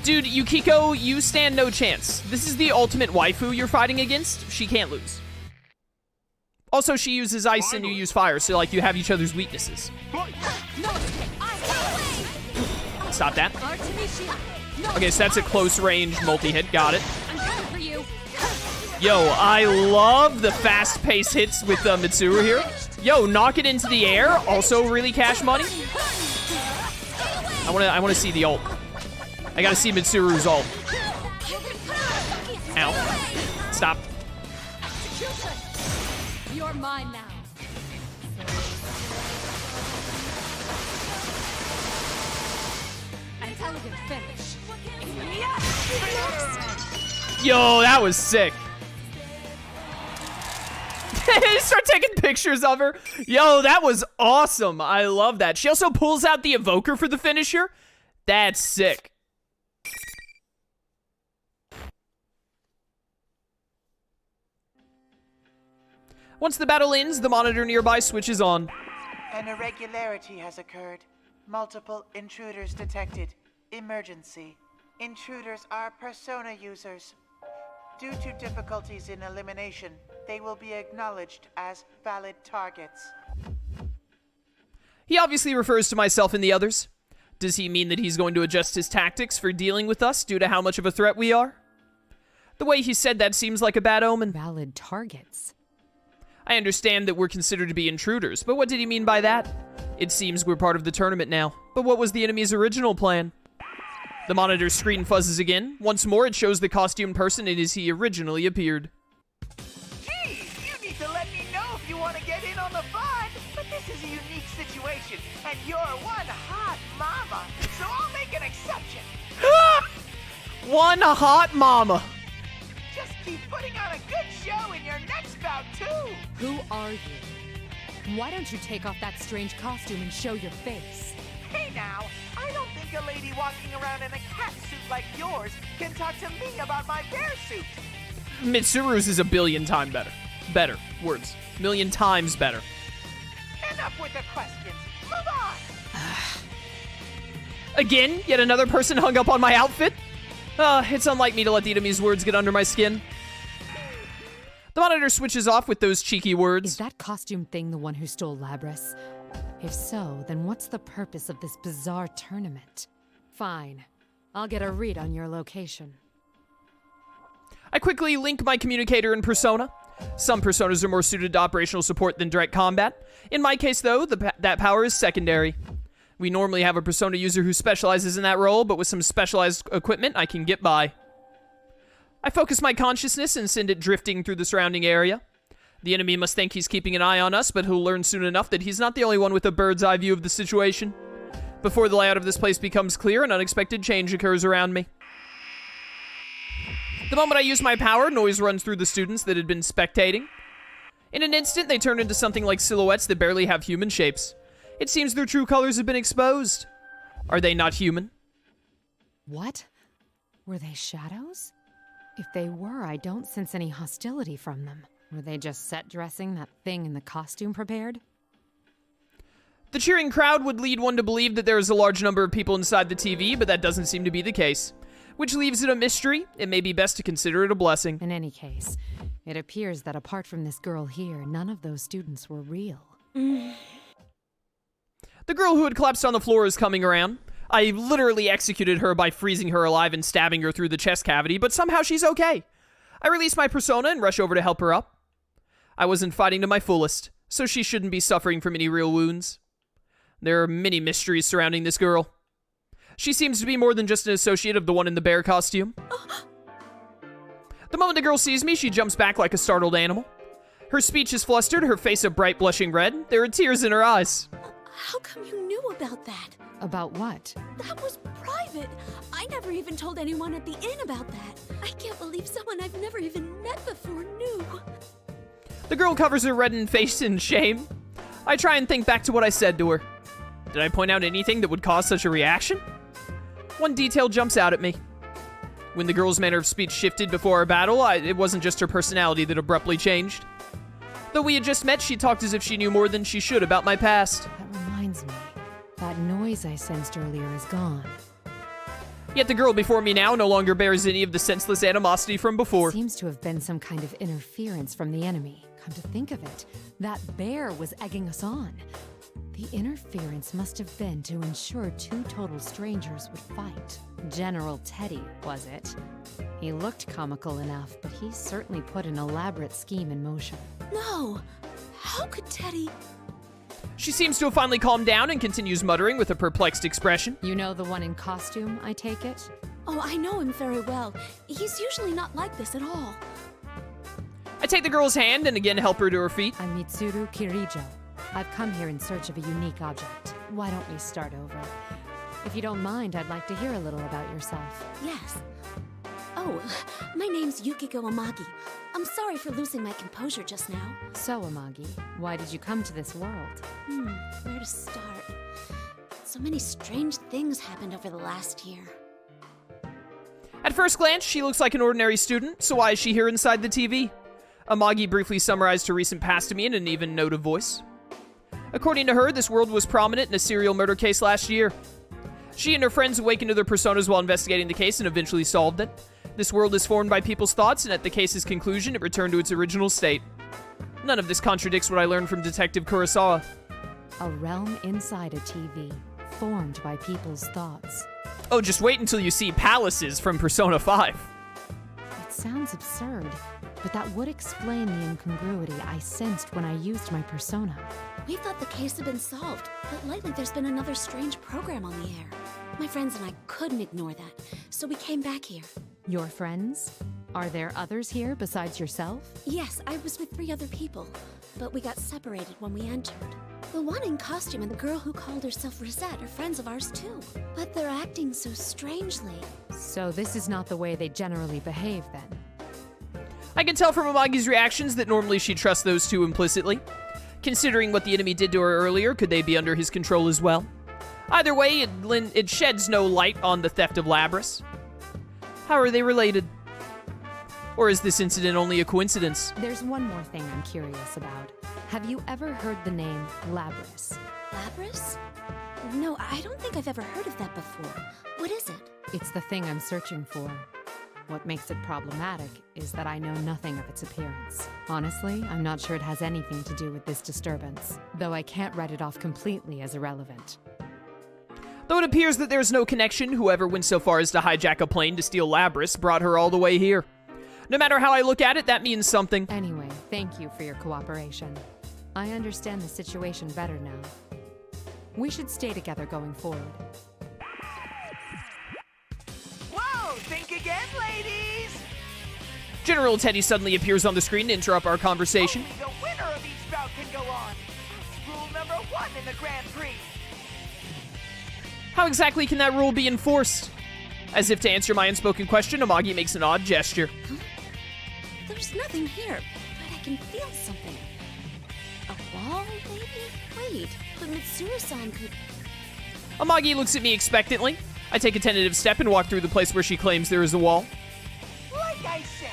Dude, Yukiko, you stand no chance. This is the ultimate waifu you're fighting against. She can't lose. Also, she uses ice and you use fire, so, like, you have each other's weaknesses. Stop that. Okay, so that's a close-range multi-hit. Got it. Yo, I love the fast-paced hits with Mitsuru here. Yo, knock it into the air. Also really cash money. I wanna see the ult. I gotta see Mitsuru's ult. Ow. Stop. You're mine now. Until you finish. Yo, that was sick. Start taking pictures of her. Yo, that was awesome. I love that. She also pulls out the evoker for the finisher. That's sick. Once the battle ends, the monitor nearby switches on. An irregularity has occurred. Multiple intruders detected. Emergency. Intruders are persona users. Due to difficulties in elimination, they will be acknowledged as valid targets. He obviously refers to myself and the others. Does he mean that he's going to adjust his tactics for dealing with us due to how much of a threat we are? The way he said that seems like a bad omen. Valid targets. I understand that we're considered to be intruders, but what did he mean by that? It seems we're part of the tournament now, but what was the enemy's original plan? The monitor screen fuzzes again. Once more, it shows the costumed person as he originally appeared. Geez, you need to let me know if you want to get in on the fun. But this is a unique situation, and you're one hot mama, so I'll make an exception. One hot mama. Just keep putting on a good show in your next bout, too. Who are you? Why don't you take off that strange costume and show your face? Hey now, I don't think a lady walking around in a cat suit like yours can talk to me about my bear suit. Mitsuru's is a billion times better. Better. Words. Million times better. Enough with the questions. Move on. Again, yet another person hung up on my outfit? It's unlike me to let the enemy's words get under my skin. The monitor switches off with those cheeky words. Is that costume thing the one who stole Labris? If so, then what's the purpose of this bizarre tournament? Fine. I'll get a read on your location. I quickly link my communicator and persona. Some personas are more suited to operational support than direct combat. In my case, though, that power is secondary. We normally have a persona user who specializes in that role, but with some specialized equipment, I can get by. I focus my consciousness and send it drifting through the surrounding area. The enemy must think he's keeping an eye on us, but he'll learn soon enough that he's not the only one with a bird's eye view of the situation. Before the layout of this place becomes clear, an unexpected change occurs around me. The moment I use my power, noise runs through the students that had been spectating. In an instant, they turn into something like silhouettes that barely have human shapes. It seems their true colors have been exposed. Are they not human? What? Were they shadows? If they were, I don't sense any hostility from them. Were they just set dressing that thing in the costume prepared? The cheering crowd would lead one to believe that there is a large number of people inside the TV, but that doesn't seem to be the case. Which leaves it a mystery. It may be best to consider it a blessing. In any case, it appears that apart from this girl here, none of those students were real. The girl who had collapsed on the floor is coming around. I literally executed her by freezing her alive and stabbing her through the chest cavity, but somehow she's okay. I release my persona and rush over to help her up. I wasn't fighting to my fullest, so she shouldn't be suffering from any real wounds. There are many mysteries surrounding this girl. She seems to be more than just an associate of the one in the bear costume. The moment the girl sees me, she jumps back like a startled animal. Her speech is flustered, her face a bright blushing red. There are tears in her eyes. How come you knew about that? About what? That was private. I never even told anyone at the inn about that. I can't believe someone I've never even met before knew. The girl covers her reddened face in shame. I try and think back to what I said to her. Did I point out anything that would cause such a reaction? One detail jumps out at me. When the girl's manner of speech shifted before our battle, it wasn't just her personality that abruptly changed. Though we had just met, she talked as if she knew more than she should about my past. That reminds me. That noise I sensed earlier is gone. Yet the girl before me now no longer bears any of the senseless animosity from before. Seems to have been some kind of interference from the enemy. Come to think of it, that bear was egging us on. The interference must have been to ensure two total strangers would fight. General Teddy, was it? He looked comical enough, but he certainly put an elaborate scheme in motion. No! How could Teddy... She seems to have finally calmed down and continues muttering with a perplexed expression. You know the one in costume, I take it? Oh, I know him very well. He's usually not like this at all. I take the girl's hand and again help her to her feet. I'm Mitsuru Kirijo. I've come here in search of a unique object. Why don't we start over? If you don't mind, I'd like to hear a little about yourself. Yes. Oh, my name's Yukiko Amagi. I'm sorry for losing my composure just now. So, Amagi, why did you come to this world? Where to start? So many strange things happened over the last year. At first glance, she looks like an ordinary student, so why is she here inside the TV? Amagi briefly summarized her recent past to me in an even note of voice. According to her, this world was prominent in a serial murder case last year. She and her friends awakened to their personas while investigating the case and eventually solved it. This world is formed by people's thoughts, and at the case's conclusion, it returned to its original state. None of this contradicts what I learned from Detective Kurosawa. A realm inside a TV, formed by people's thoughts. Oh, just wait until you see Palaces from Persona 5. It sounds absurd, but that would explain the incongruity I sensed when I used my persona. We thought the case had been solved, but lately there's been another strange program on the air. My friends and I couldn't ignore that, so we came back here. Your friends? Are there others here besides yourself? Yes, I was with 3 other people, but we got separated when we entered. The one in costume and the girl who called herself Rosette are friends of ours too, but they're acting so strangely. So this is not the way they generally behave then? I can tell from Amagi's reactions that normally she trusts those two implicitly. Considering what the enemy did to her earlier, could they be under his control as well? Either way, it sheds no light on the theft of Labris. How are they related? Or is this incident only a coincidence? There's one more thing I'm curious about. Have you ever heard the name Labris? Labris? No, I don't think I've ever heard of that before. What is it? It's the thing I'm searching for. What makes it problematic is that I know nothing of its appearance. Honestly, I'm not sure it has anything to do with this disturbance, though I can't write it off completely as irrelevant. Though it appears that there's no connection, whoever went so far as to hijack a plane to steal Labris brought her all the way here. No matter how I look at it, that means something. Anyway, thank you for your cooperation. I understand the situation better now. We should stay together going forward. Whoa! Think again, ladies! General Teddy suddenly appears on the screen to interrupt our conversation. Only the winner of each bout can go on. That's rule number 1 in the Grand Prix. How exactly can that rule be enforced? As if to answer my unspoken question, Amagi makes an odd gesture. Huh? There's nothing here, but I can feel something. A wall, maybe? Wait, but Mitsuru-san could... Amagi looks at me expectantly. I take a tentative step and walk through the place where she claims there is a wall. Like I said,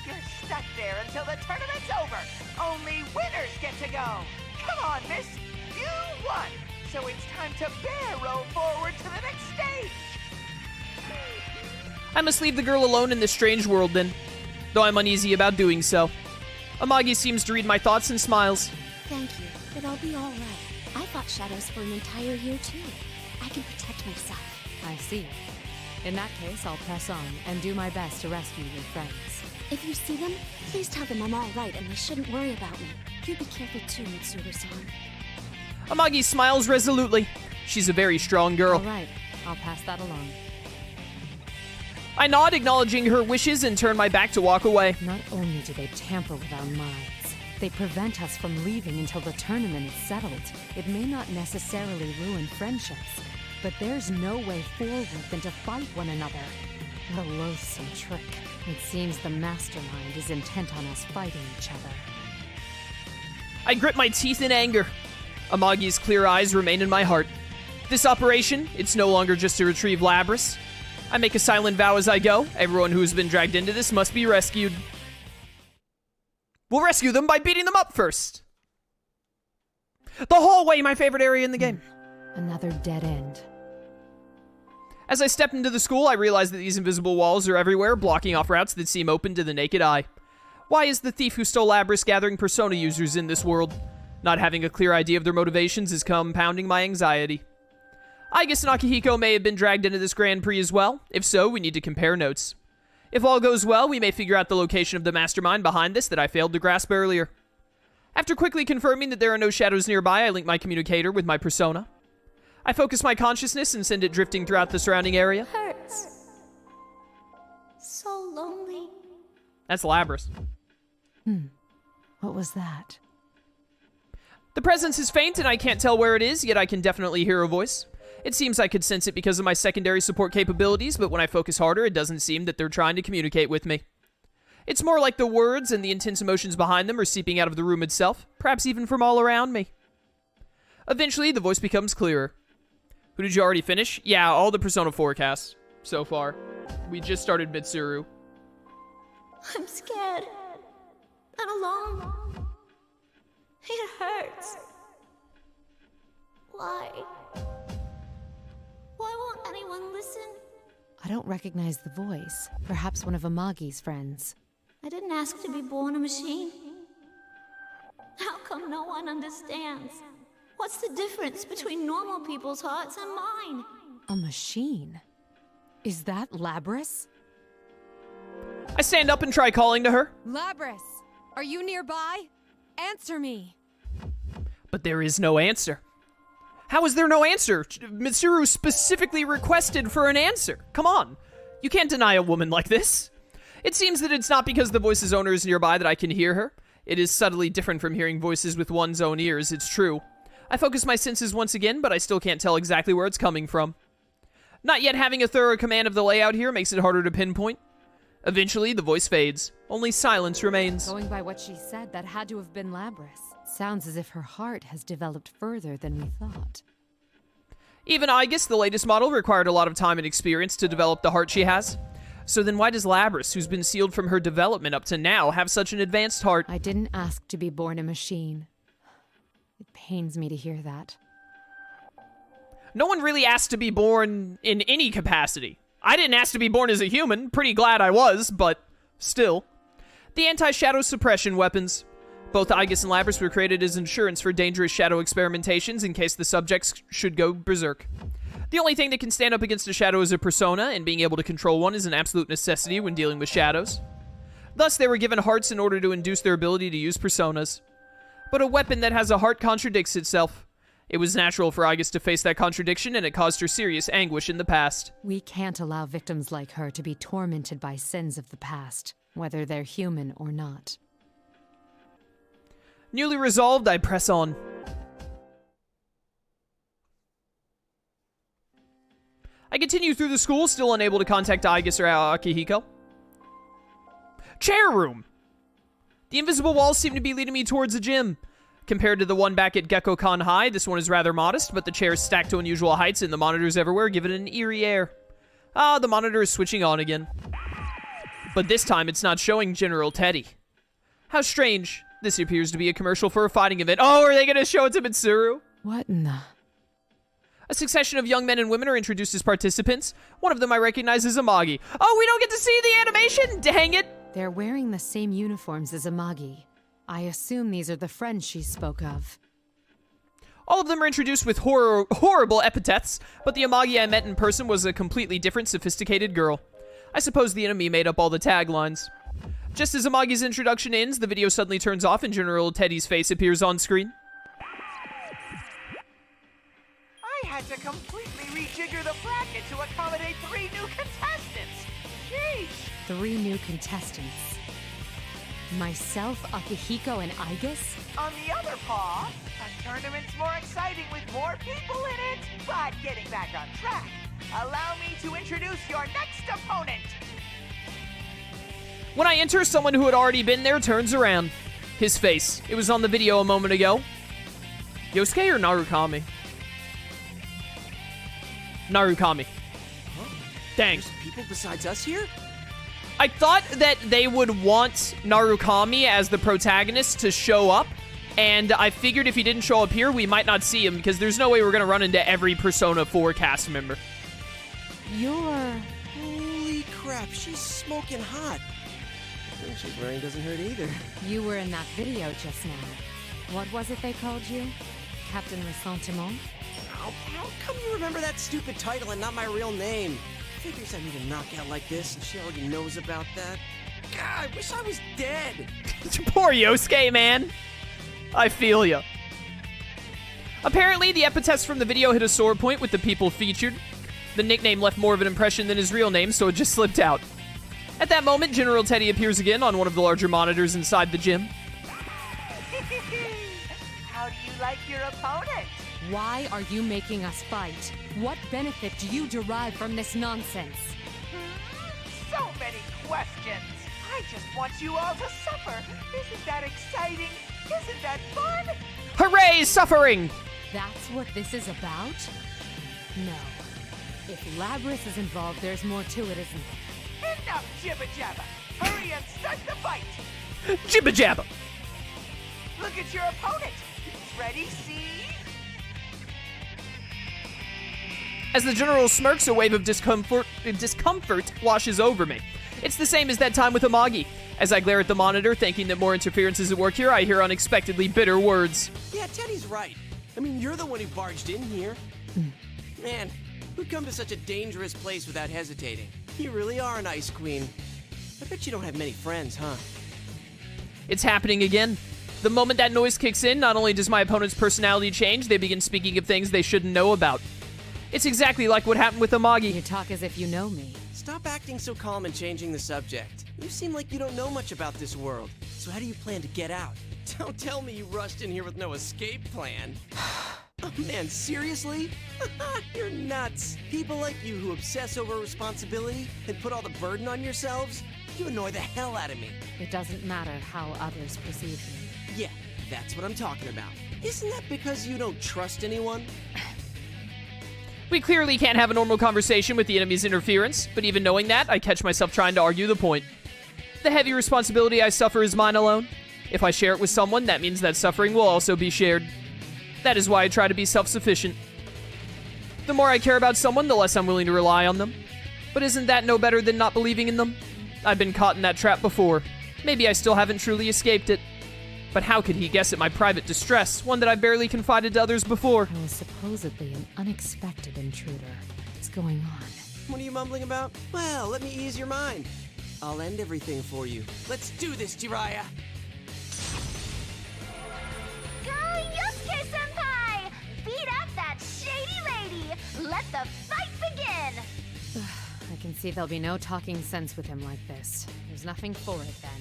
you're stuck there until the tournament's over. Only winners get to go. Come on, miss. You won. So it's time to barrel forward to the next stage. I must leave the girl alone in this strange world then, though I'm uneasy about doing so. Amagi seems to read my thoughts and smiles. Thank you, but I'll be all right. I fought shadows for an entire year too. I can protect myself. I see. In that case, I'll press on and do my best to rescue your friends. If you see them, please tell them I'm all right and they shouldn't worry about me. You be careful too, Mitsuru-san. Amagi smiles resolutely. She's a very strong girl. All right, I'll pass that along. I nod, acknowledging her wishes, and turn my back to walk away. Not only do they tamper with our minds, they prevent us from leaving until the tournament is settled. It may not necessarily ruin friendships, but there's no way forward than to fight one another. What a loathsome trick. It seems the mastermind is intent on us fighting each other. I grit my teeth in anger. Amagi's clear eyes remain in my heart. This operation, it's no longer just to retrieve Labris. I make a silent vow as I go. Everyone who has been dragged into this must be rescued. We'll rescue them by beating them up first. The hallway, my favorite area in the game. Another dead end. As I stepped into the school, I realized that these invisible walls are everywhere, blocking off routes that seem open to the naked eye. Why is the thief who stole Labris gathering Persona users in this world? Not having a clear idea of their motivations is compounding my anxiety. I guess Akihiko may have been dragged into this Grand Prix as well. If so, we need to compare notes. If all goes well, we may figure out the location of the mastermind behind this that I failed to grasp earlier. After quickly confirming that there are no shadows nearby, I link my communicator with my persona. I focus my consciousness and send it drifting throughout the surrounding area. Hurts. So lonely. That's Labris. What was that? The presence is faint and I can't tell where it is, yet I can definitely hear a voice. It seems I could sense it because of my secondary support capabilities, but when I focus harder, it doesn't seem that they're trying to communicate with me. It's more like the words and the intense emotions behind them are seeping out of the room itself, perhaps even from all around me. Eventually, the voice becomes clearer. Who did you already finish? Yeah, all the Persona 4 casts so far. We just started Mitsuru. I'm scared. I'm alone. It hurts. Why? Why won't anyone listen? I don't recognize the voice. Perhaps one of Amagi's friends. I didn't ask to be born a machine. How come no one understands? What's the difference between normal people's hearts and mine? A machine? Is that Labris? I stand up and try calling to her, Labris! Are you nearby? Answer me! but there is no answer. How is there no answer? Mitsuru specifically requested for an answer. Come on. You can't deny a woman like this. It seems that it's not because the voice's owner is nearby that I can hear her. It is subtly different from hearing voices with one's own ears, it's true. I focus my senses once again, but I still can't tell exactly where it's coming from. Not yet having a thorough command of the layout here makes it harder to pinpoint. Eventually, the voice fades. Only silence remains. Going by what she said, that had to have been Labris. Sounds as if her heart has developed further than we thought. Even Aegis, the latest model, required a lot of time and experience to develop the heart she has. So then why does Labris, who's been sealed from her development up to now, have such an advanced heart? I didn't ask to be born a machine. It pains me to hear that. No one really asked to be born in any capacity. I didn't ask to be born as a human. Pretty glad I was, but still. The anti-shadow suppression weapons. Both Aegis and Labris were created as insurance for dangerous shadow experimentations in case the subjects should go berserk. The only thing that can stand up against a shadow is a persona, and being able to control one is an absolute necessity when dealing with shadows. Thus, they were given hearts in order to induce their ability to use personas. But a weapon that has a heart contradicts itself. It was natural for Aegis to face that contradiction, and it caused her serious anguish in the past. We can't allow victims like her to be tormented by sins of the past, whether they're human or not. Newly resolved, I press on. I continue through the school, still unable to contact Aegis or Akihiko. Chair room! The invisible walls seem to be leading me towards a gym. Compared to the one back at Gekko-Kan High, this one is rather modest, but the chairs stacked to unusual heights and the monitors everywhere give it an eerie air. Ah, the monitor is switching on again. But this time, it's not showing General Teddy. How strange. This appears to be a commercial for a fighting event. Oh, are they going to show it to Mitsuru? What in the... A succession of young men and women are introduced as participants. One of them I recognize as Amagi. Oh, we don't get to see the animation? Dang it! They're wearing the same uniforms as Amagi. I assume these are the friends she spoke of. All of them are introduced with horrible epithets, but the Amagi I met in person was a completely different, sophisticated girl. I suppose the enemy made up all the taglines. Just as Amagi's introduction ends, the video suddenly turns off and General Teddy's face appears on screen. I had to completely rejigger the bracket to accommodate 3 new contestants. Sheesh. 3 new contestants. Myself, Akihiko, and Aegis? On the other paw, a tournament's more exciting with more people in it. But getting back on track, allow me to introduce your next opponent. When I enter, someone who had already been there turns around. His face. It was on the video a moment ago. Yosuke or Narukami? Narukami. Dang. There's people besides us here? I thought that they would want Narukami as the protagonist to show up, and I figured if he didn't show up here, we might not see him, because there's no way we're going to run into every Persona 4 cast member. You're... Holy crap, she's smoking hot. The thing she's wearing doesn't hurt either. You were in that video just now. What was it they called you? Captain Ressentiment? How come you remember that stupid title and not my real name? Figures I need a knockout like this, and she already knows about that. God, I wish I was dead. Poor Yosuke, man. I feel ya. Apparently, the epithets from the video hit a sore point with the people featured. The nickname left more of an impression than his real name, so it just slipped out. At that moment, General Teddy appears again on one of the larger monitors inside the gym. How do you like your opponent? Why are you making us fight? What benefit do you derive from this nonsense? So many questions. I just want you all to suffer. Isn't that exciting? Isn't that fun? Hooray, suffering! That's what this is about? No. If Labrys is involved, there's more to it, isn't there? Enough jibba-jabba. Hurry and start the fight. Jibba jabba. Look at your opponent. Ready, see? As the general smirks, a wave of discomfort washes over me. It's the same as that time with Amagi. As I glare at the monitor, thinking that more interference is at work here, I hear unexpectedly bitter words. Yeah, Teddy's right. I mean, you're the one who barged in here. Man, who'd come to such a dangerous place without hesitating? You really are an ice queen. I bet you don't have many friends, huh? It's happening again. The moment that noise kicks in, not only does my opponent's personality change, they begin speaking of things they shouldn't know about. It's exactly like what happened with Amagi. You talk as if you know me. Stop acting so calm and changing the subject. You seem like you don't know much about this world. So how do you plan to get out? Don't tell me you rushed in here with no escape plan. Oh man, seriously? You're nuts. People like you who obsess over responsibility and put all the burden on yourselves, you annoy the hell out of me. It doesn't matter how others perceive me. Yeah, that's what I'm talking about. Isn't that because you don't trust anyone? We clearly can't have a normal conversation with the enemy's interference, but even knowing that, I catch myself trying to argue the point. The heavy responsibility I suffer is mine alone. If I share it with someone, that means that suffering will also be shared. That is why I try to be self-sufficient. The more I care about someone, the less I'm willing to rely on them. But isn't that no better than not believing in them? I've been caught in that trap before. Maybe I still haven't truly escaped it. But how could he guess at my private distress, one that I've barely confided to others before? I was supposedly an unexpected intruder. What's going on? What are you mumbling about? Well, let me ease your mind. I'll end everything for you. Let's do this, Jiraiya! Go, Yosuke-senpai! Beat up that shady lady! Let the fight begin! I can see there'll be no talking sense with him like this. There's nothing for it, then.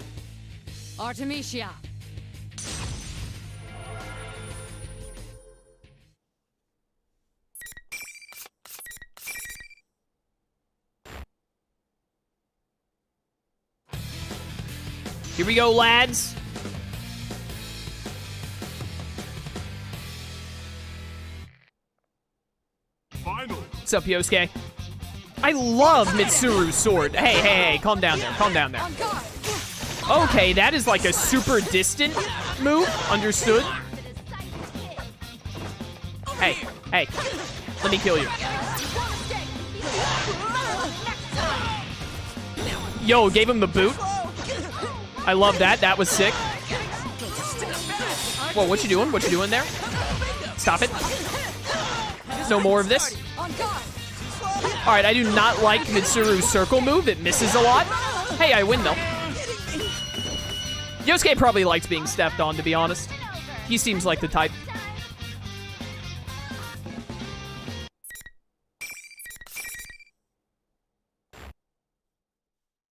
Artemisia! Here we go, lads. Final. What's up, Yosuke? I love Mitsuru's sword. Hey, calm down there, calm down there. Okay, that is like a super distant move. Understood. Hey, let me kill you. Yo, gave him the boot. I love that. That was sick. Whoa, what you doing? What you doing there? Stop it. No more of this. Alright, I do not like Mitsuru's circle move. It misses a lot. Hey, I win, though. Yosuke probably likes being stepped on, to be honest. He seems like the type.